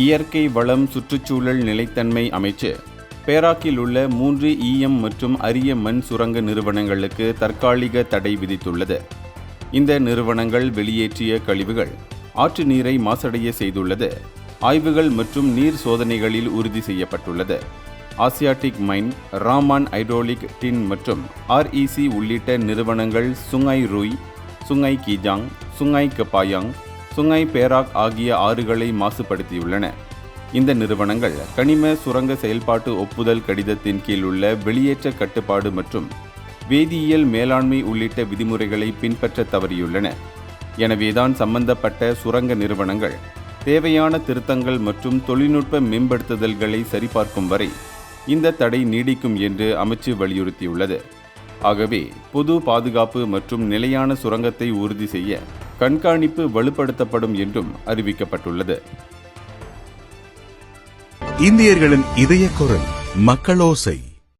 இயற்கை வளம் சுற்றுச்சூழல் நிலைத்தன்மை அமைச்சு பேராக்கில் உள்ள 3 ஈயம் மற்றும் அரிய மண் சுரங்க நிறுவனங்களுக்கு தற்காலிக தடை விதித்துள்ளது. இந்த நிறுவனங்கள் வெளியேற்றிய கழிவுகள் ஆற்று நீரை மாசடைய செய்துள்ளது. ஆய்வுகள் மற்றும் நீர் சோதனைகளில் உறுதி செய்யப்பட்டுள்ளது. ஆசியாட்டிக் மைன், ராமான் ஹைட்ரோலிக் டின் மற்றும் REC உள்ளிட்ட நிறுவனங்கள் சுங்காய் ரூய், சுங்காய் கீஜாங், சுங்காய் கபாயாங், சுங்காய் பேராக் ஆகிய ஆறுகளை மாசுபடுத்தியுள்ளன. இந்த நிறுவனங்கள் கனிம சுரங்க செயல்பாட்டு ஒப்புதல் கடிதத்தின் கீழ் உள்ள வெளியேற்ற கட்டுப்பாடு மற்றும் வேதியியல் மேலாண்மை உள்ளிட்ட விதிமுறைகளை பின்பற்ற தவறியுள்ளன. எனவேதான் சம்பந்தப்பட்ட சுரங்க நிறுவனங்கள் தேவையான திருத்தங்கள் மற்றும் தொழில்நுட்ப மேம்படுத்துதல்களை சரிபார்க்கும் வரை இந்த தடை நீடிக்கும் என்று அமைச்சு வலியுறுத்தியுள்ளது. ஆகவே பொது பாதுகாப்பு மற்றும் நிலையான சுரங்கத்தை உறுதி செய்ய கண்காணிப்பு வலுப்படுத்தப்படும் என்றும் அறிவிக்கப்பட்டுள்ளது. இந்தியர்களின் இதய குரல் மக்களோசை.